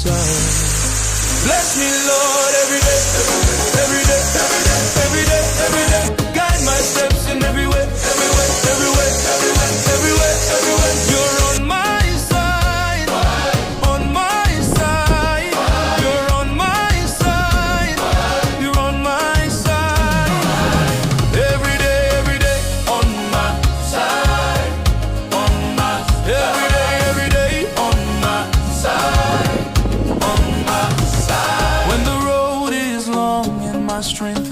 side. Bless me, Lord, every day, every day, every day, every day, every day. Guide my steps in every way, every way, every way, every way, every way, every way. You're on my side, on my side. You're on my side, you're on my side. Every day, on my side, on my. Every day, on my side, on my side. When the road is long and my strength